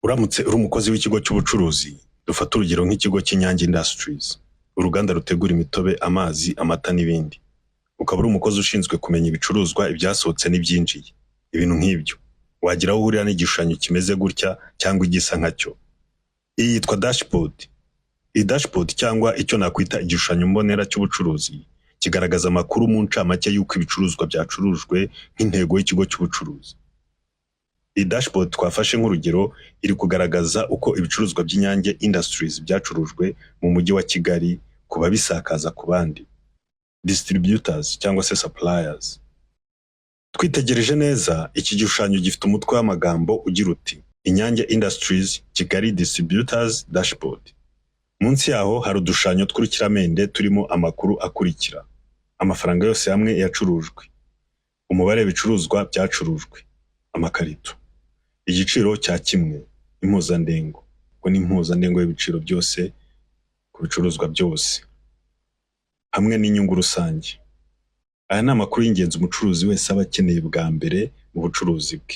Uramutse uri umukozi w'ikigo cy'ubucuruzi, dufata urugero nk'ikigo cy'Inyange Industries, uruganda rutegura imitobe, amazi, amata n'ibindi. Ukaba uri umukozi ushinzwe kumenya ibicuruzwa, ibyasohotse n'ibyinjiye. Ibintu nk'ibyo. Wagira aho uhurira n'igishushanyo kimeze gutya cyangwa igisa nkacyo. Iyi yitwa dashboard. Iyi dashboard cyangwa icyo nakwita igishushanyo mbonera cy'ubucuruzi, kigaragaza amakuru mu ncamake y'uko ibicuruzwa byacurujwe nk'intego y'ikigo cy'ubucuruzi. Iyi dashboard twafashe nk'urugero iri kugaragaza uko ibicuruzwa by'Inyange Industries byacurujwe mu mujyi wa Kigali ku babisakaza ku bandi distributors cyangwa se suppliers. Twitegereje neza, iki gishushanyo gifite umutwe w'amagambo ugira uti Inyange Industries Kigali Distributors Dashboard. Munsi yaho hari udushushanyo tw'urukiramende turimo amakuru akurikira: amafaranga yose hamwe yacurujwe, umubare w'ibicuruzwa byacurujwe, amakarito, igiciro cya kimwe, impuzandengo, ngo ni impuzandengo y'ibiciro byose ku bicuruzwa byose, hamwe n'inyungu rusange. Aya ni amakuru y'ingenzi umucuruzi wese aba akeneye bwa mbere mu bucuruzi bwe.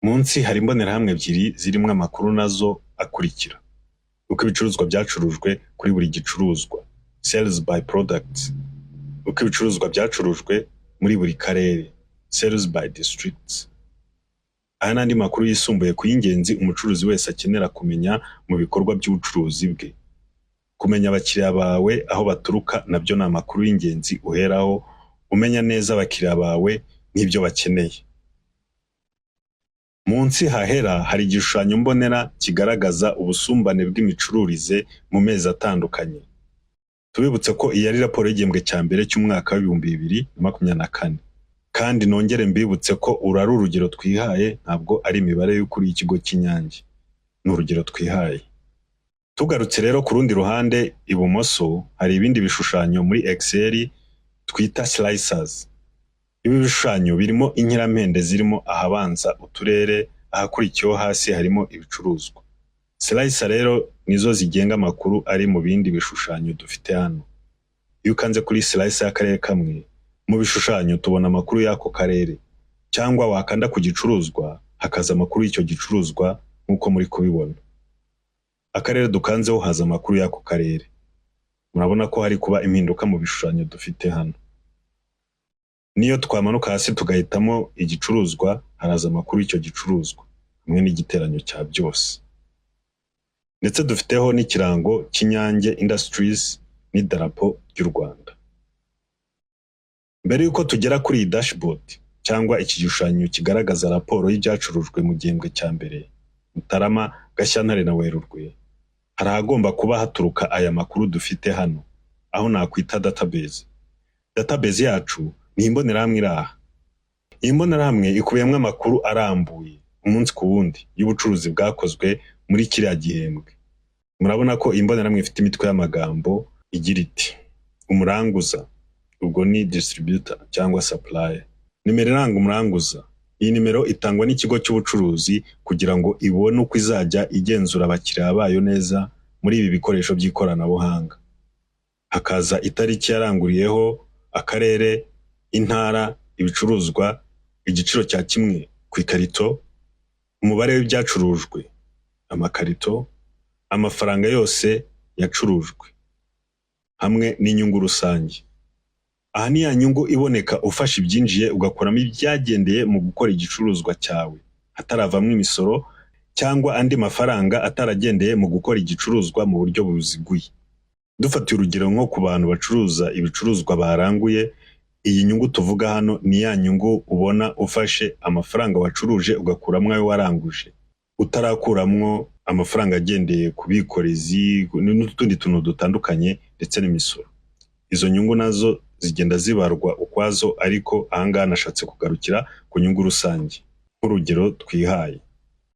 Munsi hari imbonerahamwe ebyiri zirimo amakuru nazo akurikira: uko ibicuruzwa byacurujwe kuri buri gicuruzwa, sales by products, uko ibicuruzwa byacurujwe muri buri karere, sales by districts. Aya n'andi makuru yisumbuye ku y'ingenzi umucuruzi wese akenera kumenya mu bikorwa by'ubucuruzi bwe. Kumenya abakiriya bawe aho baturuka nabyo ni amakuru y'ingenzi uheraho umenya neza abakiriya bawe n'ibyo bakeneye. Munsi hahera hari igishushanyo mbonera kigaragaza ubusumbane bw'imicururize mu mezi atandukanye. Tubibutse ko iyi ari raporo y'igihembwe cya mbere cy'umwaka wa 2024, kandi nongere mbibutse ko urari urugero twihaye, ntabwo ari imibare y'ukuri y'ikigo cy'Inyange, ni urugero twihaye. Tugarutse rero ku rundi ruhande ibumoso hari ibindi bishushanyo muri Excel twita slicers. Ibi bishushanyo birimo inkirampende zirimo ahabanza uturere, ahakurikiyeho hasi harimo ibicuruzwa. Slicer rero nizo zigenga amakuru ari mu bindi bishushanyo dufite hano. Iyo ukanze kuri slicer y'akarere kamwe, mu bishushanyo tubona amakuru y'ako karere, cyangwa wakanda ku gicuruzwa hakaza amakuru y'icyo gicuruzwa nk'uko muri kubibona. Akarere dukanzeho haza amakuru y'ako karere. Murabona ko hari kuba impinduka mu bishushanyo dufite hano. Niyo twamanuka hasi tugahitamo igicuruzwa, haraza amakuru y'icyo gicuruzwa hamwe n'igiteranyo cya byose. Ndetse dufiteho n'ikirango cy'Inyange Industries n'idarapo ry'u Rwanda. Mbere yuko tugera kuri iyi dashboard cyangwa iki gishushanyo kigaragaza raporo y'ibyacurujwe mu gihembwe cya mbere, Mutarama, Gashyantare na Werurwe, hari ahagomba kuba haturuka aya makuru dufite hano, aho nakwita database. Database yacu ni imbonerahamwe iraha. Iyi mbonerahamwe ikubiyemo amakuru arambuye umunsi ku wundi y'ubucuruzi bwakozwe muri kiriya gihembwe. Murabona ko imbonerahamwe ifite imitwe y'amagambo igira iti: umuranguza, ubwo ni distributor cyangwa supplier. Nimero iranga umuranguza. Iyi nimero itangwa n'ikigo cy'ubucuruzi kugira ngo ibone uko izajya igenzura abakiriya bayo neza muri ibi bikoresho by'ikoranabuhanga. Hakaza itariki yaranguriyeho, akarere, intara, ibicuruzwa, igiciro cya kimwe ku ikarito, umubare w'ibyacurujwe, amakarito, amafaranga yose yacurujwe, hamwe n'inyungu rusange. Aha ni ya nyungu iboneka ufashe ibyinjiye ugakuramo ibyagendeye mu gukora igicuruzwa cyawe, hataravamo imisoro cyangwa andi mafaranga ataragendeye mu gukora igicuruzwa mu buryo buziguye. Dufatiye urugero nko ku bantu bacuruza ibicuruzwa baranguye, iyi nyungu tuvuga hano ni ya nyungu ubona ufashe amafaranga wacuruje ugakuramo ayo waranguje, utarakuramwo amafaranga agendeye ku bikorezi n'utundi tuntu dutandukanye ndetse n'imisoro. Izo nyungu nazo zigenda zibarwa ukwazo, ariko ahangaha nashatse kugarukira ku nyungu rusange nk'urugero twihaye.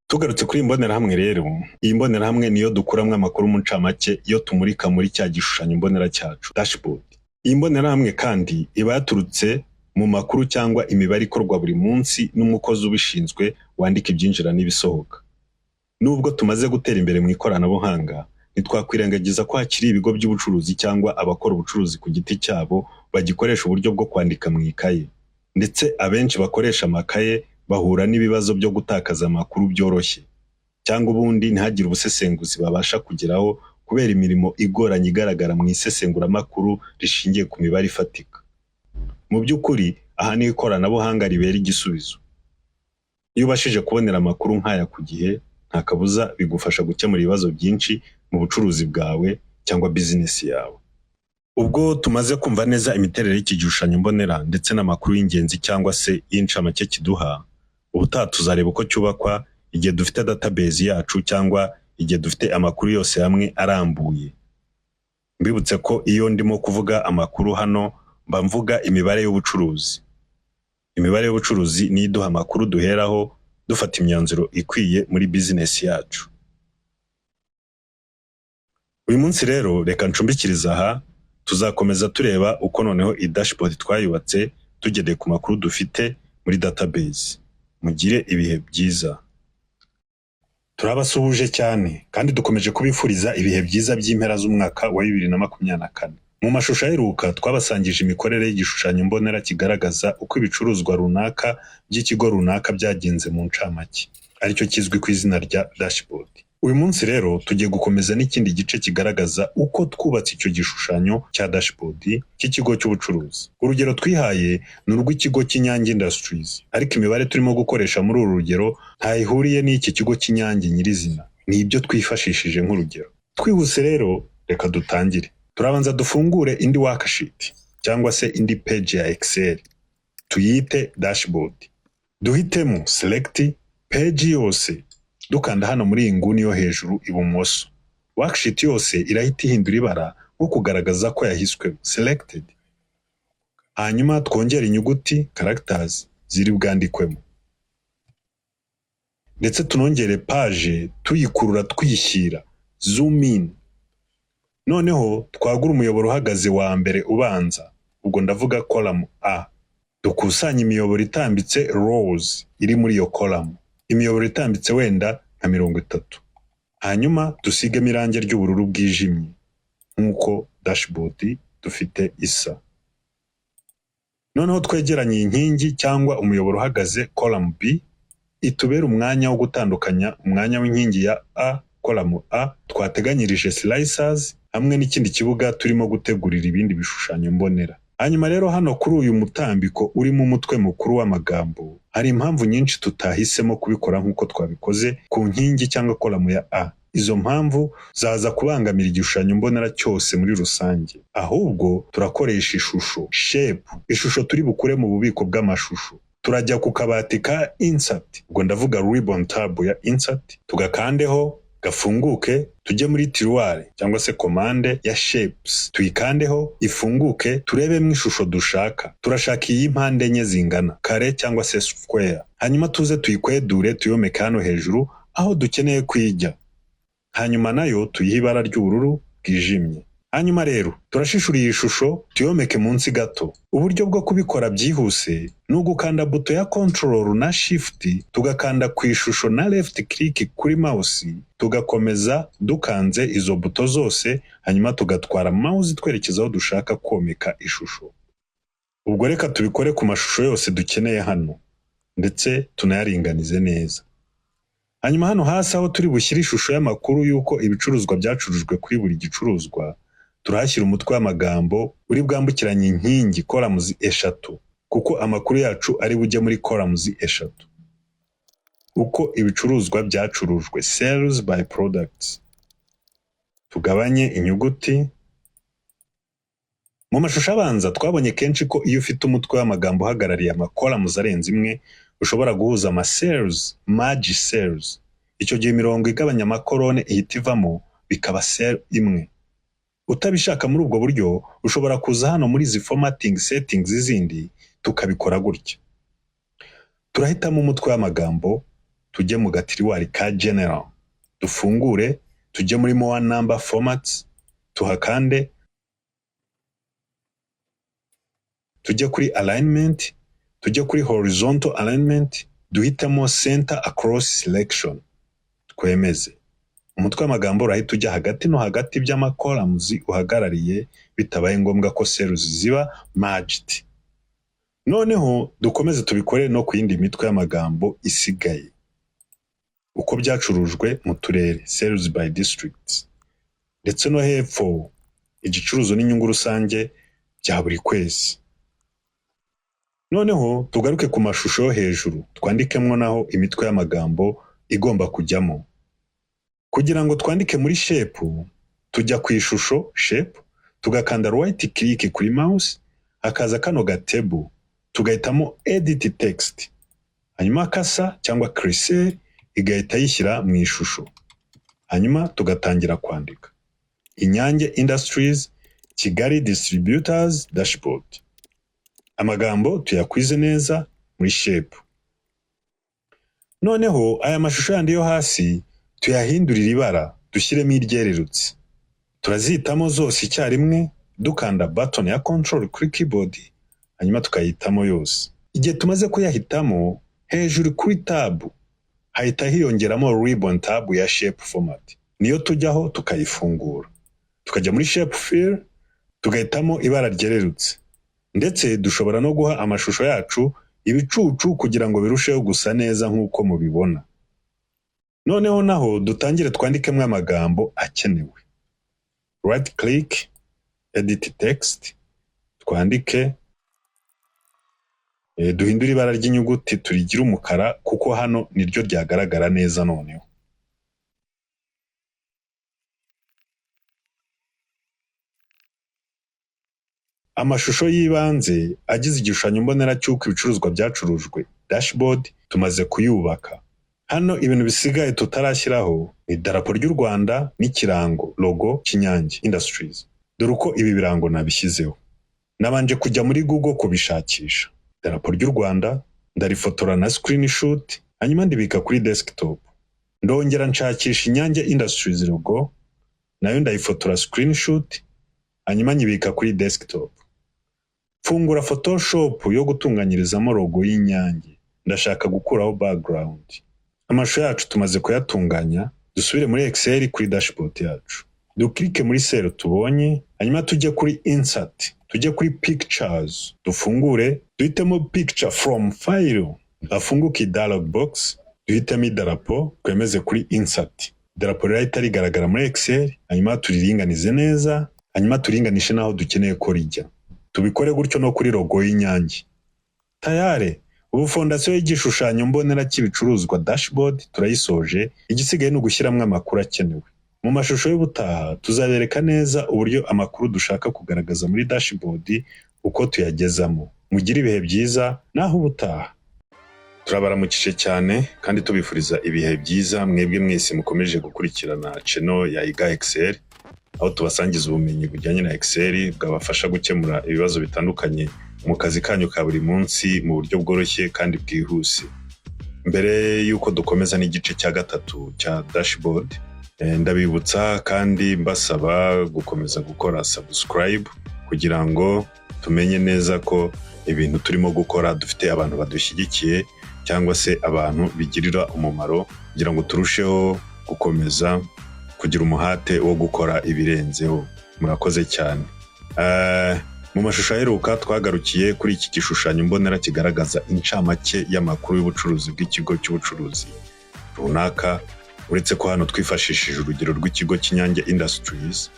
Tugarutse kuri imbonerahamwe rero, iyi mbonerahamwe niyo dukuramo amakuru mu ncamake iyo tumurika muri cya gishushanyo mbonera cyacu, dashboard. Iyi mbonerahamwe kandi iba yaturutse mu makuru cyangwa imibare ikorwa buri munsi n'umukozi ubishinzwe wandika ibyinjira n'ibisohoka. Nubwo tumaze gutera imbere mu ikoranabuhanga, ntitwakwirengagiza ko hakiri ibigo by'ubucuruzi cyangwa abakora ubucuruzi ku giti cyabo bagikoresha uburyo bwo kwandika mu ikaye, ndetse abenshi bakoresha amakaye bahura n'ibibazo byo gutakaza amakuru byoroshye. cyangwa ubundi ntihagire ubusesenguzi babasha kugeraho kubera imirimo igoranye igaragara mu isesenguramakuru rishingiye ku mibare ifatika. Mu by'ukuri aha niho ikoranabuhanga ribera igisubizo. Iyo ubashije kubonera amakuru nk'aya ku gihe, nta kabuza bigufasha gukemura ibibazo byinshi mu bucuruzi bwawe cyangwa bizinesi yawe. Ubwo tumaze kumva neza imiterere y'iki gishushanyo mbonera ndetse n'amakuru y'ingenzi cyangwa se y'incamake kiduha, ubutaha tuzareba uko cyubakwa igihe dufite database yacu cyangwa igihe dufite amakuru yose hamwe arambuye. Mbibutse ko iyo ndimo kuvuga amakuru hano mba mvuga imibare y'ubucuruzi. Imibare y'ubucuruzi ni iduha amakuru duheraho dufata imyanzuro ikwiye muri bizinesi yacu. Uyu munsi rero reka ncumbikiriza aha, tuzakomeza tureba uko noneho i-dashboard twayubatse tugendeye ku makuru dufite muri database. Mugire ibihe byiza. Turabasuhuje cyane kandi dukomeje kubifuriza ibihe byiza by'impera z'umwaka wa 2024. Mu mashusho aheruka twabasangije imikorere y'igishushanyo mbonera kigaragaza uko ibicuruzwa runaka by'ikigo runaka byagenze mu ncamake, aricyo kizwi ku izina rya dashboard. Uyu munsi rero tugiye gukomeza n'ikindi gice kigaragaza uko twubatse icyo gishushanyo cya dashboard cy'ikigo cy'ubucuruzi. Urugero twihaye ni urw'ikigo cy'Inyange Industries, ariko imibare turimo gukoresha muri uru rugero ntayihuriye n'iki kigo cy'Inyange nyirizina. Ni ibyo twifashishije nk'urugero. Twihuse rero reka dutangire. Turabanza dufungure indi worksheet cyangwa se indi page ya Excel. Tuyite dashboard. Duhitemo select page yose. Dukanda hano muri iyi nguni yo hejuru ibumoso. Worksheet yose irahita ihindura ibara nko kugaragaza ko yahiswe selected. Hanyuma twongera inyuguti characters ziri bwandikwemo. Ndetse tunongere page tuyikurura twishyira zoom in. Noneho twagura umuyoboro uhagaze wa mbere ubanza, ubwo ndavuga column A. Dukusanya imiyoboro itambitse rows iri muri iyo column. Imiyoboro itambitse wenda nka 30. Hanyuma dusigemo irangi ry'ubururu bwijimye nk'uko dashboard dufite isa. Noneho twegeranye inkingi cyangwa umuyoboro uhagaze column B itubera umwanya wo gutandukanya umwanya w'inkingi ya A column A twateganyirije slicers hamwe n'ikindi kibuga turimo gutegurira ibindi bishushanyo mbonera. Hanyuma rero hano kuri uyu mutambiko urimo umutwe mukuru w'amagambo hari impamvu nyinshi tutahisemo kubikora nk'uko twabikoze ku nkingi cyangwa column ya A. Izo mpamvu zaza kubangamira igishushanyo mbonera cyose muri rusange. Ahubwo turakoresha ishusho shape, ishusho turi bukure mu bubiko bw'amashusho. Turajya ku kabati ka insert, ubwo ndavuga ribbon tab ya insert, tugakandeho gafunguke, tujye muri tiroir cyangwa se commande ya shapes, tuyikandeho ifunguke, turebemo ishusho dushaka. Turashaka iyi mpande enye zingana, kare cyangwa se square. Hanyuma tuze tuyikwedure tuyomeke hano hejuru aho dukeneye kwijya. Hanyuma nayo tuyihe ibara ry'ubururu bwijimye. Hanyuma rero turashishura iyi shusho tuyomeke munsi gato. Uburyo bwo kubikora byihuse ni ugukanda buto ya control na shift, tugakanda ku ishusho na left click kuri mouse, tugakomeza dukanze izo buto zose, hanyuma tugatwara mouse twerekeza aho dushaka komeka ishusho. Ubwo reka tubikore ku mashusho yose dukeneye hano ndetse tunayaringanize neza. Hanyuma hano hasi aho turi bushyira ishusho y'amakuru y'uko ibicuruzwa byacurujwe kuri buri gicuruzwa, turahashyira umutwe w'amagambo uri bwambukiranye inkingi columns eshatu, kuko amakuru yacu ari bujye muri columns eshatu. Uko ibicuruzwa byacurujwe, sales by products. Tugabanye inyuguti. Mu mashusho abanza twabonye kenshi ko iyo ufite umutwe w'amagambo uhagarariye columns arenze imwe, ushobora guhuza sales, merge sales. Icyo gihe imirongo igabanya amakorone ihita ivamo bikaba cell imwe. Utabishaka muri ubwo buryo, ushobora kuza hano muri izi formatting settings zindi tukabikora gutya. Turahitamo umutwe w'amagambo, tujye mu gatiriwari ka general, dufungure, tujye muri more number formats, tuhakande, tujye kuri alignment, tujye kuri horizontal alignment, duhitamo center across selection, twemeze. Umutwe w'amagambo urahita ujya hagati no hagati by'amacolumns uhagarariye, bitabaye ngombwa ko cells ziba merged. Noneho dukomeze tubikore no ku yindi mitwe y'amagambo isigaye. uko byacurujwe mu turere sales by districts, ndetse no hepfo igicuruzo n'inyungu rusange bya buri kwezi. Noneho tugaruke ku mashusho yo hejuru, twandikemo naho imitwe y'amagambo igomba kujyamo. Kugira ngo twandike muri shape, tujya ku ishusho shape, tugakanda right click kuri mouse, hakaza kano gatebo, tugahitamo edit text, hanyuma kasa cyangwa cursor igahita yishyira mu ishusho, hanyuma tugatangira kwandika. Inyange Industries Kigali Distributors Dashboard. Amagambo tuyakwize neza muri shape. Noneho aya mashusho yandi yo hasi tuyahindurira ibara, dushyiremo iryererutse. Turazitamo zose icyarimwe dukanda button ya control kuri keyboard, hanyuma tukayitamo yose. Igihe tumaze kuyahitamo, hejuru kuri tab hahita hiyongeramo ribbon tab ya shape format, niyo tujyaho tukayifungura, tukajya muri shape fill, tugahitamo ibara ryererutse. Ndetse dushobora no guha amashusho yacu ibicucu kugira ngo birusheho gusa neza nk'uko mubibona. Noneho naho dutangire twandikemo amagambo akenewe. Right click, edit text, twandike, duhindure ibara ry'inyuguti turigira umukara kuko hano niryo ryagaragara neza. Noneho amashusho y'ibanze agize igishushanyo mbonera cy'uko ibicuruzwa byacurujwe dashboard tumaze kuyubaka. Hano ibintu bisigaye tutarashyiraho ni idarapo ry'u Rwanda n'ikirango logo Kinyange Industries. Dore uko ibi birango nabishyizeho. Nabanje kujya muri Google kubishakisha. Idarapo ry'u Rwanda ndarifotora na screenshot, hanyuma ndibika kuri desktop. Ndongera nshakisha Inyange Industries logo, nayo ndayifotora screenshot, hanyuma nyibika kuri desktop. Fungura Photoshop yo gutunganyirizamo logo y'Inyange. Ndashaka gukuraho background. Amashusho yacu tumaze kuyatunganya, dusubire muri Excel kuri dashboard yacu. Duklike muri cell tubonye, hanyuma tujye kuri insert, tujye kuri pictures, dufungure, duhitemo picture from file, hafunguke dialog box, duhitemo idarapo, twemeze kuri insert. Idarapo rihita rigaragara muri Excel, hanyuma turiringanize neza, hanyuma turinganishe naho dukeneye ko rijya. Tubikore gutyo no kuri logo y'Inyange. Tayare, ubu fondasiyo y'igishushanyo mbonera cy'ibicuruzwa dashboard turayisoje, igisigaye ni ugushyiramo amakuru akenewe. Mu mashusho y'ubutaha tuzabereka neza uburyo amakuru dushaka kugaragaza muri dashboard uko tuyagezamo. Mugire ibihe byiza naho ubutaha. Turabaramukije cyane kandi tubifuriza ibihe byiza mwebwe mwese mukomeje gukurikirana channel ya Iga Excel, aho tubasangiza ubumenyi bujyanye na Excel bwabafasha gukemura ibibazo bitandukanye mu kazi kanyu ka buri munsi mu buryo bworoshye kandi bwihuse. Mbere yuko dukomeza n'igice cya gatatu cya dashboard, ndabibutsa kandi mbasaba gukomeza gukora subscribe kugira ngo tumenye neza ko ibintu turimo gukora dufite abantu badushyigikiye cyangwa se abantu bigirira umumaro, kugira ngo turusheho gukomeza kugira umuhate wo gukora ibirenzeho. Murakoze cyane. Mu mashusho aheruka twagarukiye kuri iki gishushanyo mbonera kigaragaza incamake y'amakuru y'ubucuruzi bw'ikigo cy'ubucuruzi runaka. Uretse ko hano twifashishije urugero rw'ikigo Kinyange Industries,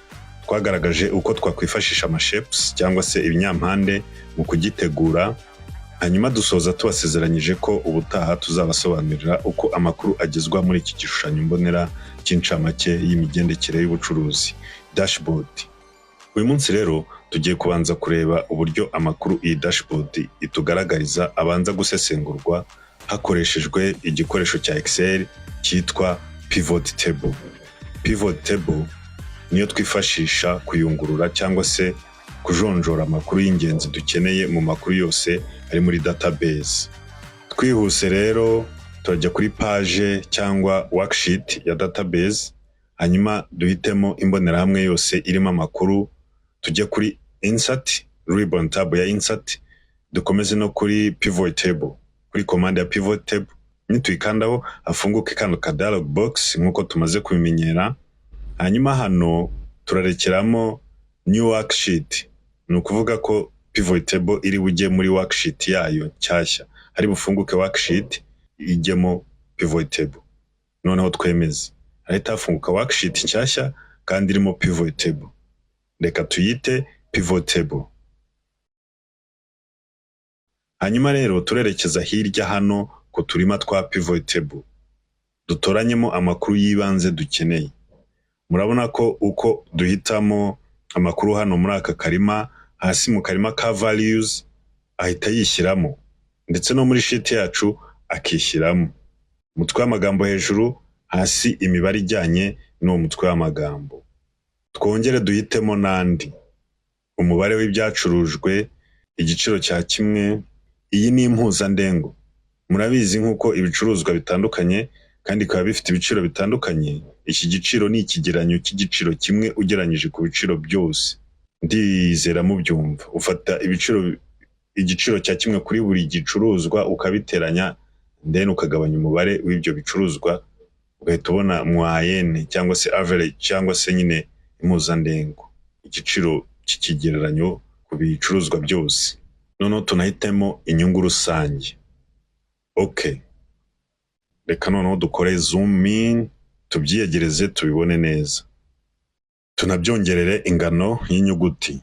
twagaragaje uko twakwifashisha amashapes cyangwa se ibinyampande mu kugitegura, hanyuma dusoza tubasezeranyije ko ubutaha tuzabasobanurira uko amakuru agezwa muri iki gishushanyo mbonera cy'incamake y'imigendekere y'ubucuruzi dashboard. Uyu munsi rero tugiye kubanza kureba uburyo amakuru iyi dashboard itugaragariza abanza gusesengurwa hakoreshejwe igikoresho cya Excel cyitwa pivot table. Pivot table niyo twifashisha kuyungurura cyangwa se kujonjora amakuru y'ingenzi dukeneye mu makuru yose ari muri database. Twihuse rero turajya kuri page cyangwa worksheet ya database, hanyuma duhitemo imbonerahamwe yose irimo amakuru, tujye kuri insert, ribbon tab ya insert, dukomeze no kuri pivot table, kuri command ya pivot table. Nituyikandaho hafunguke kano ka dialog box nkuko tumaze kubimenyera, hanyuma hano turarekeramo new worksheet. Ni ukuvuga ko pivot table iri bujye muri worksheet yayo nshyashya, hari bufunguke worksheet ijyemo pivot table. noneho twemeze. Ahita hafunguka worksheet nshyashya kandi irimo pivot table. Reka tuyite pivot table. Hanyuma rero turerekeza hirya hano ku turima twa pivot table. Dutoranyemo amakuru y'ibanze dukeneye. Murabona ko uko duhitamo amakuru hano muri aka karima, hasi mu karima ka values ahita yishyiramo, ndetse no muri sheet yacu akishyiramo. Umutwe w'amagambo hejuru, hasi imibare ijyanye n'uwo mutwe w'amagambo. Twongere duhitemo n'andi. Umubare w'ibyacurujwe, igiciro cya kimwe. Iyi ni impuzandengo. Murabizi nk'uko ibicuruzwa bitandukanye kandi bikaba bifite ibiciro bitandukanye, iki giciro ni ikigereranyo cy'igiciro kimwe ugereranyije ku biciro byose. Ndizera mubyumva. Ufata igiciro cya kimwe kuri buri gicuruzwa ukabiteranya, then ukagabanya umubare w'ibyo bicuruzwa, ugahita ubona moyenne cyangwa se average cyangwa se nyine impuzandengo, igiciro cy'ikigereranyo ku bicuruzwa byose. Noneho tunahitemo inyungu rusange. Okay. Reka noneho dukore zoom in, tubyiyegereze tubibone neza. Tunabyongerere ingano y'inyuguti.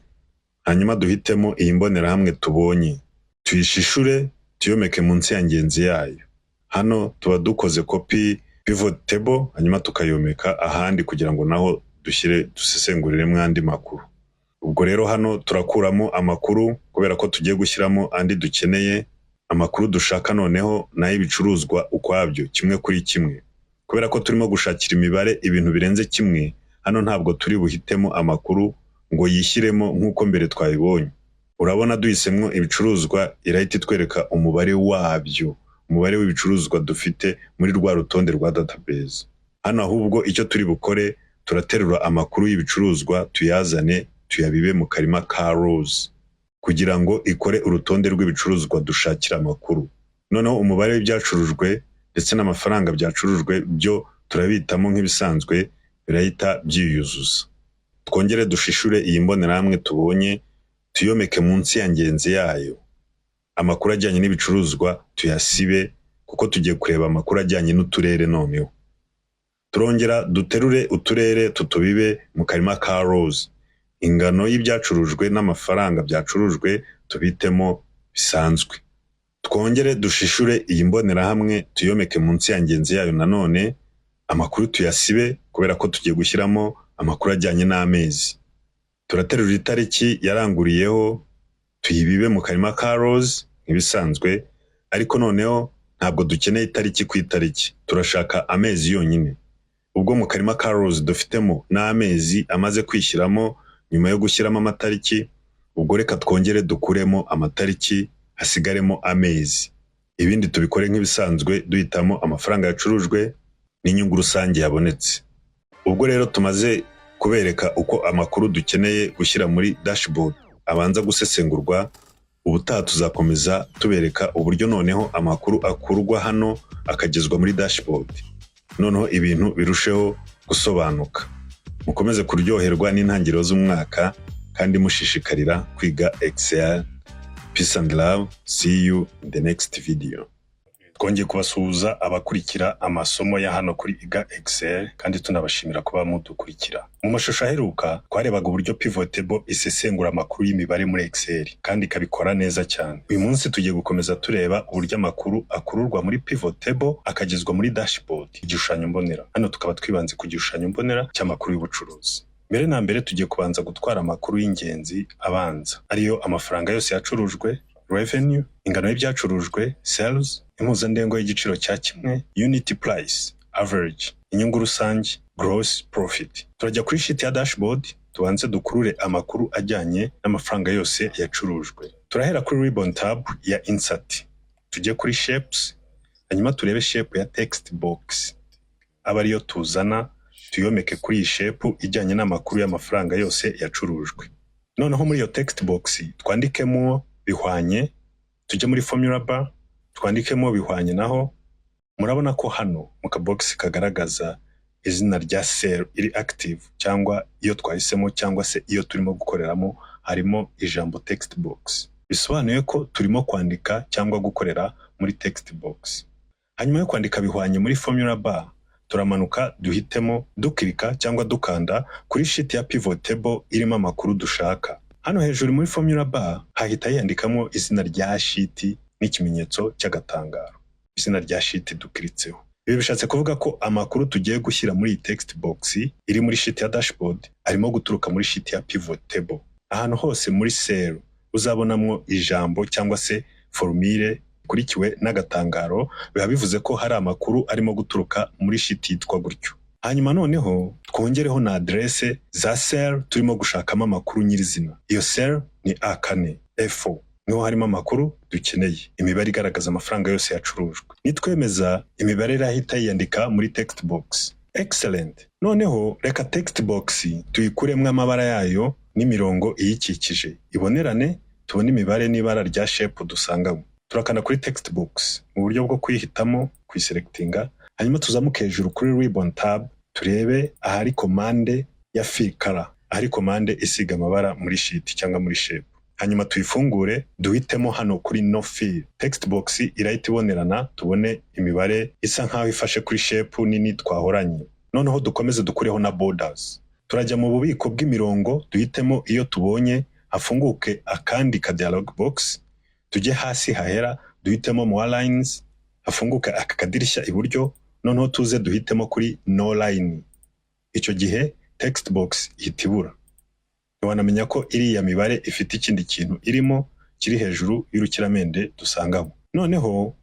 Hanyuma duhitemo iyi mbonerahamwe tubonye. Tuyishishure, tuyomeke munsi ya ngenzi yayo. Hano tuba dukoze copy pivot table, hanyuma tukayomeka ahandi kugira ngo naho dusesengurire andi makuru. Ubwo rero hano turakuramo amakuru kubera ko tugiye gushyiramo andi dukeneye. Amakuru dushaka noneho n'ay'ibicuruzwa ukwabyo kimwe kuri kimwe. Kubera ko turimo gushakira imibare ibintu birenze kimwe, hano ntabwo turi buhitemo amakuru ngo yishyiremo nk'uko mbere twabibonye. Urabona duhisemo ibicuruzwa, irahita itwereka umubare wabyo, umubare w'ibicuruzwa dufite muri rwa rutonde rwa database. Hano ahubwo icyo turi bukore, turaterura amakuru y'ibicuruzwa tuyazane tuyabibe mu karima ka rows kugira ngo ikore urutonde rw'ibicuruzwa dushakira amakuru. Noneho umubare w'ibyacurujwe ndetse n'amafaranga byacurujwe byo turabitamo nk'ibisanzwe, birahita byiyuzuza. Twongere dushishure iyi mbonerahamwe tubonye, tuyomeke munsi ya ngenzi yayo. Amakuru ajyanye n'ibicuruzwa tuyasibe kuko tugiye kureba amakuru ajyanye n'uturere noneho. Turongera duterure uturere tutubibe mu karima ka rows. Ingano y'ibyacurujwe n'amafaranga byacurujwe tubitemo bisanzwe. Twongere dushishure iyi mbonerahamwe tuyomeke munsi ya ngenzi yayo nanone. Amakuru tuyasibe kubera ko tugiye gushyiramo amakuru ajyanye n'amezi. Turaterura itariki yaranguriyeho tuyibibe mu karima ka rows nk'ibisanzwe, ariko noneho ntabwo dukeneye itariki ku itariki, turashaka amezi yonyine. Ubwo mu karima ka rows dufitemo n'amezi amaze kwishyiramo nyuma yo gushyiramo amatariki, ubwo reka twongere dukuremo amatariki hasigaremo amezi. Ibindi tubikore nk'ibisanzwe duhitamo amafaranga yacurujwe n'inyungu rusange yabonetse. Ubwo rero tumaze kubereka uko amakuru dukeneye gushyira muri dashboard abanza gusesengurwa, ubutaha tuzakomeza tubereka uburyo noneho amakuru akurwa hano akagezwa muri dashboard. Noneho ibintu birusheho gusobanuka. Mukomeze kuryoherwa n'intangiriro z'umwaka kandi mushishikarira kwiga Excel. Peace and love. See you in the next video. Twongeye kubasuhuza abakurikira amasomo ya hano kuri Iga Excel kandi tunabashimira kuba mudukurikira. Mu mashusho aheruka twarebaga uburyo pivot table isesengura amakuru y'imibare muri Excel kandi ikabikora neza cyane. Uyu munsi tugiye gukomeza tureba uburyo amakuru akururwa muri pivot table akagezwa muri dashboard, igishushanyo mbonera. Hano tukaba twibanze ku gishushanyo mbonera cy'amakuru y'ubucuruzi. Mbere na mbere tugiye kubanza gutwara amakuru y'ingenzi abanza, ariyo amafaranga yose yacurujwe, revenue, ingano y'ibyacurujwe, sales, impuzandengo y'igiciro cya kimwe, unit price, average, inyungu rusange, gross profit. Turajya kuri sheet ya dashboard, tubanze dukurure amakuru ajyanye n'amafaranga yose yacurujwe. Turahera kuri ribbon tab ya insert. Tujye kuri shapes, hanyuma turebe shape ya text box. Aba ariyo tuzana tuyomeke kuri iyi shape ijyanye n'amakuru y'amafaranga yose yacurujwe. Noneho muri iyo text box twandikemo bihwanye, tujye muri formula bar, twandikemo bihwanye naho. Murabona ko hano mu kabox kagaragaza izina rya cell iri active cyangwa iyo twahisemo cyangwa se iyo turimo gukoreramo harimo ijambo text box. Bisobanuye ko turimo kwandika cyangwa gukorera muri text box. Hanyuma yo kwandika bihwanye muri formula bar, turamanuka duhitemo dukirika cyangwa dukanda kuri sheet ya pivot table irimo amakuru dushaka. Hano hejuru muri formula bar hahita hiyandikamo izina rya sheet n'ikimenyetso cy'agatangaro. Izina rya sheet dukiritseho. Ibi bishatse kuvuga ko amakuru tugiye gushyira muri iyi text box iri muri sheet ya dashboard arimo guturuka muri sheet ya pivot table. Ahantu hose muri cell uzabonamwo ijambo cyangwa se formule ikurikiwe n'agatangaro, biba bivuze ko hari amakuru arimo guturuka muri sheet yitwa gutyo. Hanyuma noneho twongereho na adresse za cell turimo gushakamo amakuru nyirizina. Iyo cell ni A4, F4. Niho harimo amakuru dukeneye, imibare igaragaza amafaranga yose yacurujwe. Nitwemeza imibare irahita yiyandika muri text box. Excellent. Noneho reka text box tuyikuremwe amabara yayo n'imirongo iyikikije ibonerane, tubone imibare n'ibara rya shape dusangamo. Turakanda kuri text box mu buryo bwo kuyihitamo, kuyiselectinga, hanyuma tuzamuke hejuru kuri ribbon tab turebe ahari commande ya fill color, ahari commande isiga amabara muri sheet cyangwa muri shape. Hanyuma tuyifungure duhitemo hano kuri no fill. Text box irahita ibonerana, tubone imibare isa nkaho ifashe kuri shape nini twahoranye. Noneho dukomeze dukureho na borders. Turajya mu bubiko bw'imirongo duhitemo iyo tubonye, hafunguke akandi ka dialog box. Tujye hasi hahera duhitemo more lines, hafunguke aka kadirishya iburyo, noneho tuze duhitemo kuri no line. Icyo gihe text box ihitibura. Wanamenya ko iriya mibare ifite ikindi kintu irimo kiri hejuru y'urukiramende dusangamo. Noneho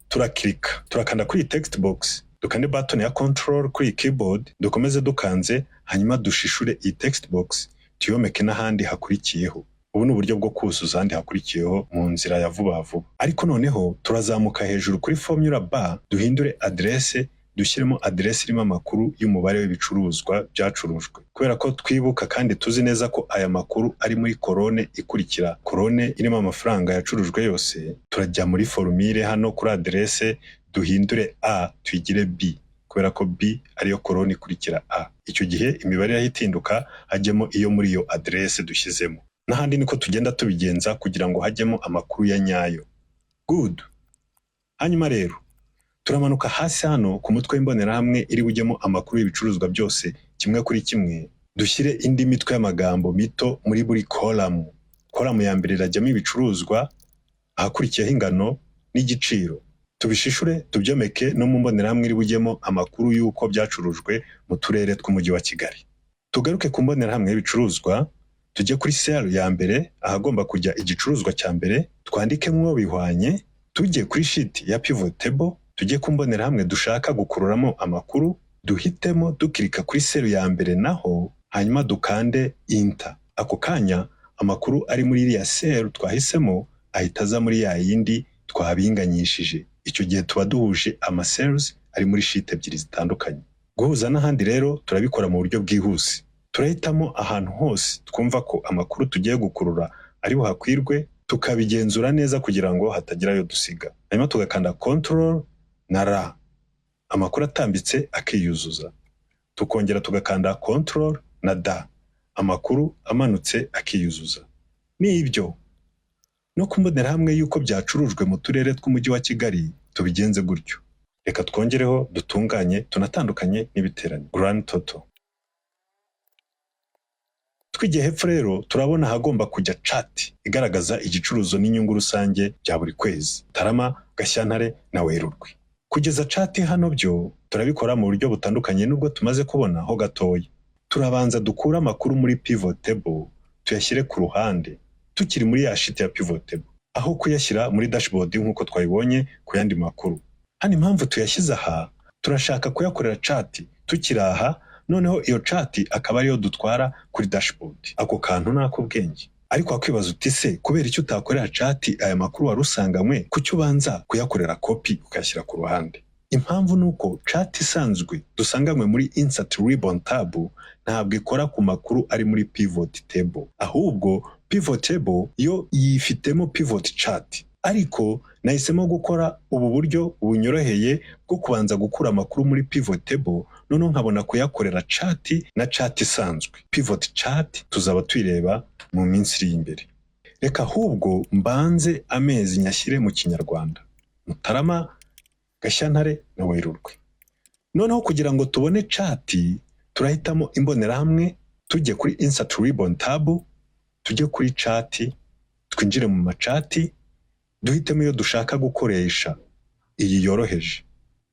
turakanda kuri text box, dukande button ya control kuri keyboard, dukomeze dukanze, hanyuma dushishure iyi text box tuyomeke n'ahandi hakurikiyeho. Ubu ni uburyo bwo kuzuza ahandi hakurikiyeho mu nzira ya vuba vuba. Ariko noneho turazamuka hejuru kuri formula bar, duhindure adresse, dushyiremo adresse irimo amakuru y'umubare w'ibicuruzwa byacurujwe. Kubera ko twibuka kandi tuzi neza ko aya makuru ari muri kolone ikurikira, kolone irimo amafaranga yacurujwe yose, turajya muri formule hano kuri adresse duhindure A tuyigire B, kubera ko B ariyo kolone ikurikira A. Icyo gihe imibare yahitinduka hajyemo iyo muri iyo adresse dushyizemo. N'ahandi niko tugenda tubigenza kugira ngo hajyemo amakuru ya nyayo. Good. Hanyuma rero turamanuka hasi hano ku mutwe w'imbonerahamwe iri bujyemo amakuru y'ibicuruzwa byose kimwe kuri kimwe, dushyire indi mitwe y'amagambo mito muri buri column. Column ya mbere irajyamo ibicuruzwa, ahakurikiyeho ingano n'igiciro. Tubishishure tubyomeke no mu mbonerahamwe iri bujyemo amakuru y'uko byacurujwe mu turere tw'umujyi wa Kigali. Tugaruke ku mbonerahamwe y'ibicuruzwa, tujye kuri cell ya mbere ahagomba kujya igicuruzwa cya mbere, twandikemwo bihwanye, tujye kuri sheet ya pivot table, tujye ku mbonerahamwe dushaka gukururamo amakuru, duhitemo dukirika kuri cell ya mbere naho, hanyuma dukande enter. Ako kanya amakuru ari muri iriya cell twahisemo ahita aza muri ya yindi twabinganyishije. Icyo gihe tuba duhuje ama cells ari muri sheet ebyiri zitandukanye. Guhuza n'ahandi rero turabikora mu buryo bwihuse. Turahitamo ahantu hose twumva ko amakuru tugiye gukurura ari buhakwirwe, tukabigenzura neza kugira ngo hatagira ayo dusiga. Hanyuma tugakanda control na R, amakuru atambitse akiyuzuza. Tukongera tugakanda control na D, amakuru amanutse akiyuzuza. Ni ibyo. No kumbonera hamwe yuko byacurujwe mu turere tw'umujyi wa Kigali tubigenze gutyo. Reka twongereho dutunganye tunatandukanye n'ibiterane. Grand total. Twigiye hepfo rero turabona hagomba kujya chart igaragaza igicuruzo n'inyungu rusange bya buri kwezi. Tarama, Gashyantare na Werurwe. Kugeza chart hano byo turabikora mu buryo butandukanye nubwo tumaze kubona ho gatoya. Turabanza dukura amakuru muri pivot table tuyashyire ku ruhande tukiri muri ya sheet ya pivot table, aho kuyashyira muri dashboard nk'uko twabibonye ku yandi makuru. Hano impamvu tuyashyize aha, turashaka kuyakorera chart tukiri aha, noneho iyo chart akaba ariyo dutwara kuri dashboard. Ako kantu nako bwenge. Ariko akwibaza uti se kubera icyo utakorera chart aya makuru warusanganywe, kucyo ubanza kuyakorera copy ukashyira ku ruhande? Impamvu nuko chart isanzwe dusanganywe muri insert ribbon tab ntabwo ikora ku makuru ari muri pivot table, ahubwo pivot table yo yifitemo pivot chart. Ariko nahisemo gukora ubu buryo bunyoroheye bwo kubanza gukura amakuru muri pivot table, none nkabona kuyakorera chart na chart isanzwe. Pivot chart tuzaba tuyireba mu minsi iri imbere. Reka ahubwo mbanze amezi nyashyire mu Kinyarwanda. Mutarama, Gashyantare na Werurwe. Noneho kugira ngo tubone chati turahitamo imbonerahamwe, tujye kuri insert ribbon tab, tujye kuri chati, twinjire mu macati, duhitemo iyo dushaka gukoresha. Iyi yoroheje.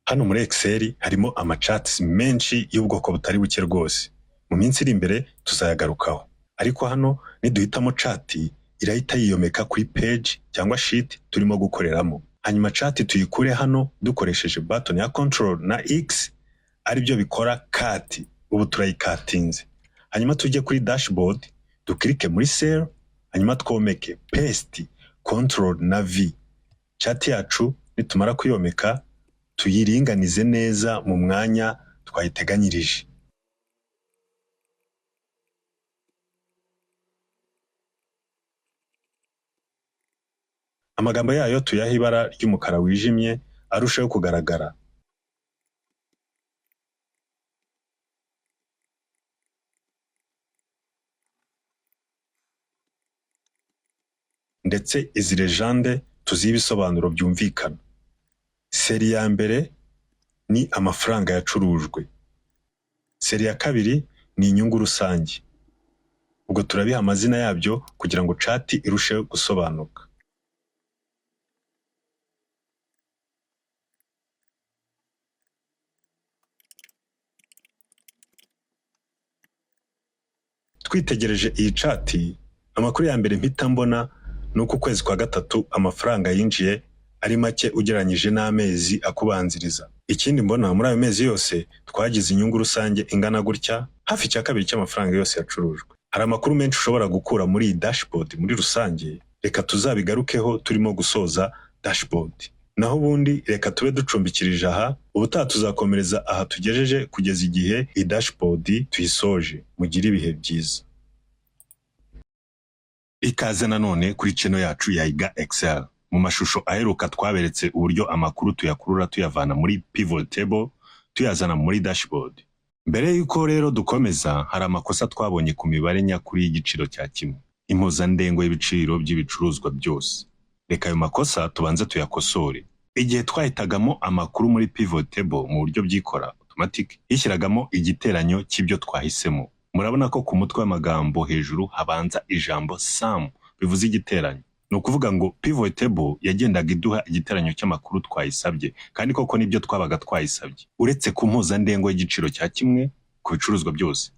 Hano muri Excel harimo amachats menshi y'ubwoko butari buke rwose. Mu minsi iri imbere tuzayagarukaho. Ariko hano niduhitamo chati irahita yiyomeka kuri page cyangwa sheet turimo gukoreramo. Hanyuma chati tuyikure hano dukoresheje button ya control na X, ari byo bikora cut. Ubu turayikatinze. Hanyuma tujye kuri dashboard, dukirike muri cell, hanyuma twomeke paste control na V. Chati yacu nitumara kuyomeka tuyiringanize neza mu mwanya twayiteganyirije. Amagambo yayo tuyaha ibara ry'umukara wijimye arushaho kugaragara. Ndetse izi legende tuziha ibisobanuro byumvikana. Seri ya mbere ni amafaranga yacurujwe. Seri ya kabiri ni inyungu rusange. Ubwo turabiha amazina yabyo kugira ngo chati irusheho gusobanuka. Twitegereje iyi chati, amakuru ya mbere mpita mbona nuko ukwezi kwa gatatu amafaranga yinjiye ari make ugereranyije n'amezi akubanziriza. Ikindi mbona muri ayo mezi yose twagize inyungu rusange ingana gutya, hafi cya kabiri cy'amafaranga yose yacurujwe. Hari amakuru menshi ushobora gukura muri iyi dashboard muri rusange, reka tuzabigarukeho turimo gusoza dashboard. Naho ubundi reka tube ducumbikirije aha, ubutaha tuzakomereza aha tugejeje kugeza igihe iyi dashboard tuyisoje. Mugire ibihe byiza. Ikaze nanone kuri channel yacu ya Iga Excel. Mu mashusho aheruka twaberetse uburyo amakuru tuyakurura tuyavana muri pivot table tuyazana muri dashboard. Mbere yuko rero dukomeza, hari amakosa twabonye ku mibare nyakuri y'igiciro cya kimwe, impuzandengo y'ibiciro by'ibicuruzwa byose. Reka ayo makosa tubanze tuyakosore. Igihe twahitagamo amakuru muri pivot table mu buryo byikora automatic, hishyiragamo igiteranyo cy'ibyo twahisemo. Murabona ko ku mutwe w'amagambo hejuru habanza ijambo sum bivuze igiteranyo. Ni ukuvuga ngo pivot table yagendaga iduha igiteranyo cy'amakuru twayisabye, kandi koko nibyo twabaga twayisabye, uretse ku mpuzandengo y'igiciro cya kimwe ku bicuruzwa byose.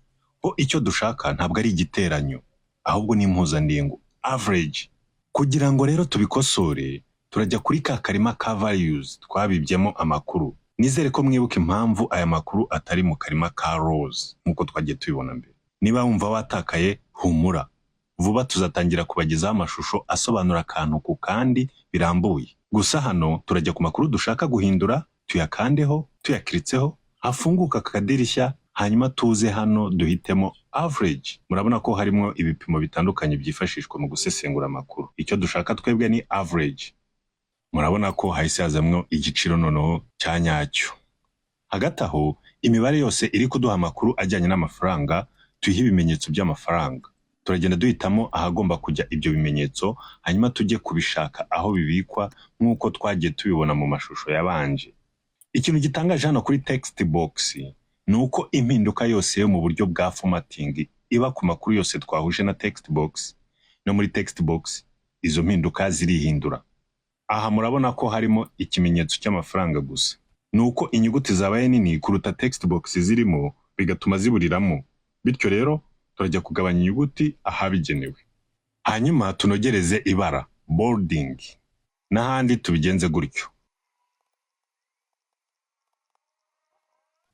Ho icyo dushaka ntabwo ari igiteranyo, ahubwo ni impuzandengo, average. Kugira ngo rero tubikosore, turajya kuri ka karima ka values twabibyemo amakuru. Nizere ko mwibuka impamvu aya makuru atari mu karima ka rows nkuko twagiye tubibona mbere. Niba wumva watakaye, humura. Vuba tuzatangira kubagezaho amashusho asobanura akantu ku kandi birambuye. Gusa hano turajya ku makuru dushaka guhindura, tuyakandeho, tuyakiritseho, hafunguka akadirishya, hanyuma tuze hano duhitemo average. Murabona ko harimo ibipimo bitandukanye byifashishwa mu gusesengura amakuru. Icyo dushaka twebwe ni average. Murabona ko hahise hazamwo igiciro noneho cya nyacyo. Hagati aho, imibare yose iri kuduha amakuru ajyanye n'amafaranga, tuyiha ibimenyetso by'amafaranga. Turagenda duhitamo ahagomba kujya ibyo bimenyetso, hanyuma tujye kubishaka aho bibikwa nk'uko twagiye tubibona mu mashusho yabanje. Ikintu gitangaje hano kuri text box ni uko impinduka yose yo mu buryo bwa formatting iba ku makuru yose twahuje na text box, no muri text box izo mpinduka zirihindura. Aha murabona ko harimo ikimenyetso cy'amafaranga gusa. Nuko inyuguti zabaye nini kuruta text box zirimo, bigatuma ziburiramo. Bityo rero turajya kugabanya inyuguti ahabigenewe. Hanyuma tunogereze ibara, bolding. N'ahandi tubigenze gutyo.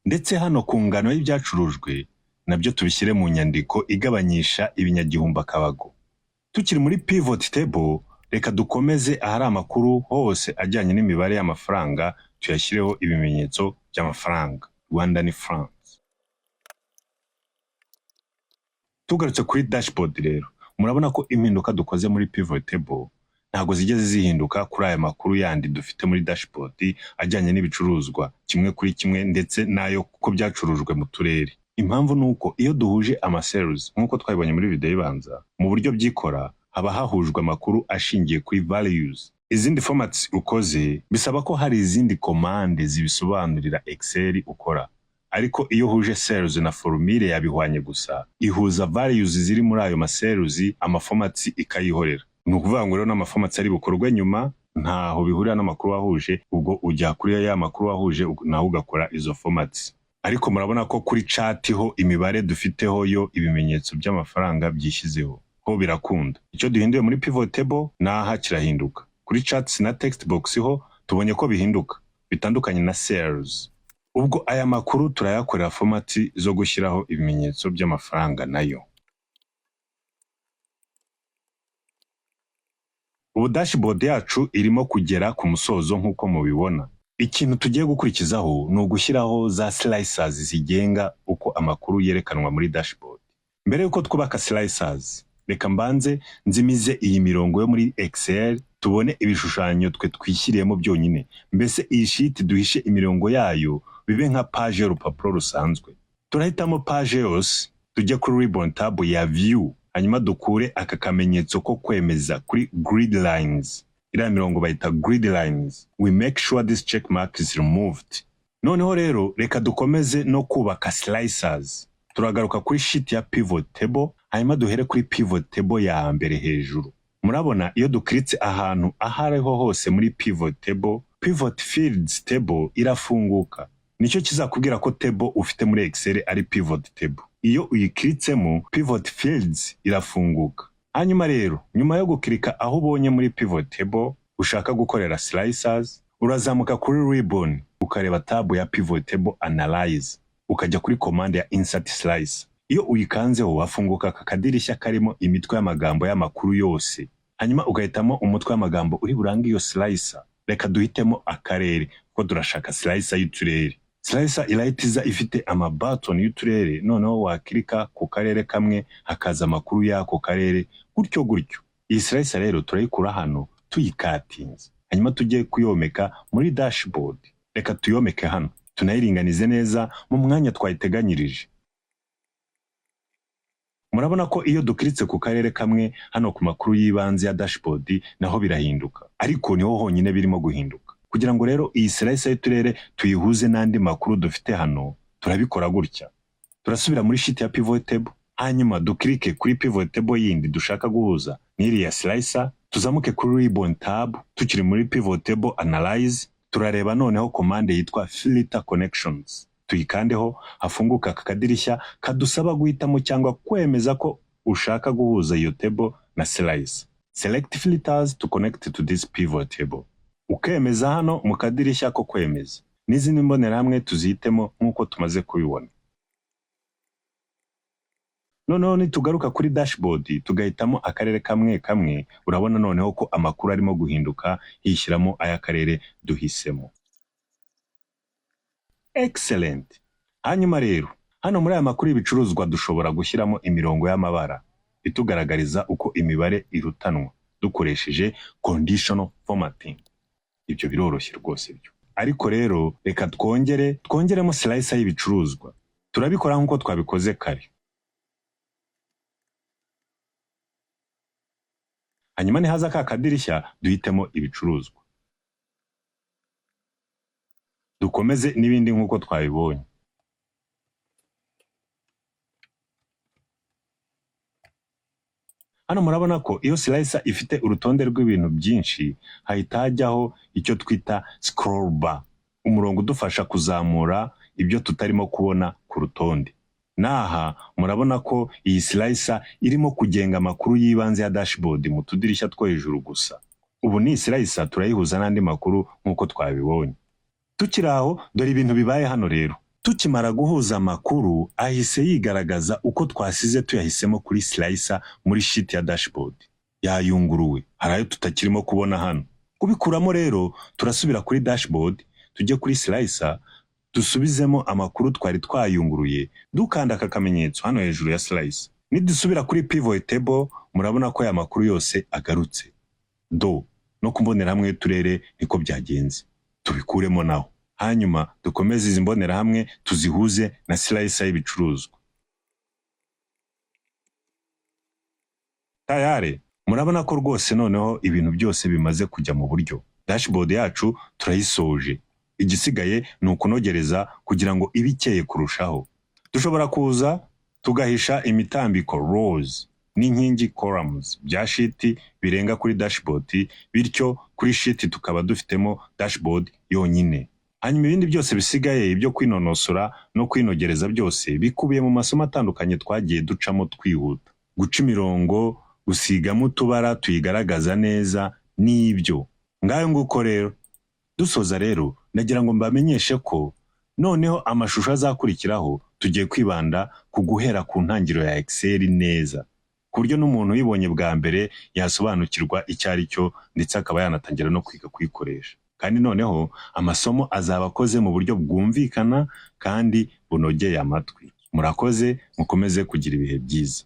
Ndetse hano ku ngano y'ibyacurujwe nabyo tubishyire mu nyandiko igabanyisha ibinyagihumbi akabago. Tukiri muri pivot table, reka dukomeze ahari amakuru hose ajyanye n'imibare y'amafaranga, tuyashyireho ibimenyetso by'amafaranga, Rwanda ni francs. Tugarutse kuri dashboard rero, murabona ko impinduka dukoze muri pivot table ntago zigeze zihinduka kuri aya makuru yandi dufite muri dashboard ajyanye n'ibicuruzwa kimwe kuri kimwe, ndetse nayo kuko byacurujwe mu turere. Impamvu nuko iyo duhuje amasales nkuko twabibonye muri video ibanza, mu buryo byikora haba hahujwe amakuru ashingiye kuri values Izindi formats ukoze bisaba ko hari izindi komande zibisobanurira Excel ukora. Ariko iyo huje cells na formule yabihwanye gusa, ihuza values ziri muri ayo macells, amaformats ikayihorera. Ni ukuvuga ngo rero n'amaformats ari bukorwe nyuma ntaho bihurira n'amakuru wahuje, ubwo ujya kuri ya makuru wahuje naho ugakora izo formats. Ariko murabona ko kuri chart ho imibare dufiteho yo ibimenyetso by'amafaranga byishyizeho ho birakunda. Icyo duhinduye muri pivot table naha kirahinduka. Kuri charts na text box ho tubonye ko bihinduka bitandukanye na cells. Ubwo aya makuru turayakorera format zo gushyiraho ibimenyetso by'amafaranga nayo. Ubu dashboard yacu irimo kugera ku musozo nk'uko mubibona. Ikintu tugiye gukurikizaho ni ugushyiraho za slicers zigenga uko amakuru yerekanwa muri dashboard. Mbere yuko twubaka slicers, reka mbanze nzimize iyi mirongo yo muri Excel tubone ibishushanyo twe twishyiriyemo byonyine. Mbese iyi sheet duhishe imirongo yayo bibe nka page y'urupapuro rusanzwe. Turahitamo page yose, tujye kuri ribbon tab ya view, hanyuma dukure aka kamenyetso ko kwemeza kuri grid lines. Iriya mirongo bayita grid lines. We make sure this check mark is removed. Noneho rero reka dukomeze no kubaka slicers. Turagaruka kuri sheet ya pivot table, hanyuma duhere kuri pivot table ya mbere hejuru. Murabona iyo dukiritse ahantu ahariho hose muri pivot table, pivot fields table irafunguka. Nicyo kizakubwira ko table ufite muri Excel ari pivot table. Iyo uyikiritsemo pivot fields irafunguka. Hanyuma rero nyuma yo gukirika aho ubonye muri pivot table ushaka gukorera slicers, urazamuka kuri ribbon ukareba tab ya pivot table analyze, ukajya kuri command ya insert slice. Iyo uyikanzeho wafunguka kakadirishya karimo imitwe y'amagambo y'amakuru yose. Hanyuma ugahitamo umutwe w'amagambo uri burange iyo slicer. Reka duhitemo akarere ko turashaka slicer y'uturere. Slicer irahitiza ifite amabaton y'uturere, noneho wakirika ku karere kamwe hakaza amakuru y'ako karere gutyo gutyo. Iyi slicer rero turayikura hano tuyikatinze, hanyuma tujye kuyomeka muri dashboard. Reka tuyomeke hano tunayiringanize neza mu mwanya twayiteganyirije. Murabona ko iyo dukiritse ku karere kamwe hano ku makuru y'ibanze ya dashboard naho birahinduka, ariko niho honyine birimo guhinduka. Kugira ngo rero iyi slicer y'uturere tuyihuze n'andi makuru dufite hano, turabikora gutya. Turasubira muri sheet ya pivot table, hanyuma dukirike kuri pivot table yindi dushaka guhuza n'iriya slicer, tuzamuke kuri ribbon tab, tukiri muri pivot table analyze, turareba noneho command yitwa filter connections. Tuyikandeho hafunguka akadirishya kadusaba guhitamo cyangwa kwemeza ko ushaka guhuza iyo table na slicer. Select filters to connect to this pivot table. Ukemeza hano mu kadirishya ko kwemeza. N'izindi mbonerahamwe tuzihitemo nk'uko tumaze kubibona. Noneho nitugaruka kuri dashboard tugahitamo akarere kamwe kamwe, urabona noneho ko amakuru arimo guhinduka hishyiramo aya karere duhisemo. Excellent. Hanyuma rero hano muri aya makuru y'ibicuruzwa dushobora gushyiramo imirongo y'amabara itugaragariza uko imibare irutanwa dukoresheje conditional formatting. Ibyo biroroshye rwose byo. Ariko rero reka twongeremo slicer y'ibicuruzwa. Turabikora nk'uko twabikoze kare. Hanyuma nihaza ka kadirishya duhitemo ibicuruzwa. Dukomeze n'ibindi nk'uko twabibonye. Hano murabona ko iyo slicer ifite urutonde rw'ibintu byinshi, hahita hajyaho icyo twita scroll bar, umurongo udufasha kuzamura ibyo tutarimo kubona ku rutonde. Naha murabona ko iyi slicer irimo kugenga amakuru y'ibanze ya dashboard mu tudirishya two hejuru gusa. Ubu ni slicer turayihuza n'andi makuru nk'uko twabibonye. Tukiraho dore ibintu bibaye hano rero. Tukimara guhuza amakuru ahise yigaragaza uko twasize tuyahisemo kuri slicer muri sheet ya dashboard. Yayunguruwe. Harayo tutakirimo kubona hano. Kubikuramo rero turasubira kuri dashboard, tujye kuri slicer, dusubizemo amakuru twari twayunguruye, dukanda aka kamenyetso hano hejuru ya slicer. Nidusubira kuri pivot table murabona ko ya makuru yose agarutse. No kumbonerahamwe y'uturere niko byagenze. Tubikuremo naho. Hanyuma dukomeze izi mbonerahamwe tuzihuze na slicer y'ibicuruzwa. Tayari Murabona ko rwose noneho ibintu byose bimaze kujya mu buryo. Dashboard yacu turayisoje. Igisigaye ni ukunogereza kugira ngo ibe ikeye kurushaho. Dushobora kuza tugahisha imitambiko rows n'inkingi columns bya sheet birenga kuri dashboard, bityo kuri sheet tukaba dufitemo dashboard yonyine. Hanyuma ibindi byose bisigaye ibyo kwinonosora no kwinogereza byose bikubiye mu masomo atandukanye twagiye ducamo twihuta. Guca imirongo, gusigamo utubara tuyigaragaza neza n'ibyo. Ngayo nguko rero. Dusoza rero nagira ngo mbamenyeshe ko noneho amashusho azakurikiraho tugiye kwibanda ku guhera ku ntangiriro ya Excel neza, ku buryo n'umuntu uyibonye bwa mbere yasobanukirwa icyo ari cyo ndetse akaba yanatangira no kwiga kuyikoresha. Kandi noneho amasomo azaba akoze mu buryo bwumvikana kandi bunogeye amatwi. Murakoze, mukomeze kugira ibihe byiza.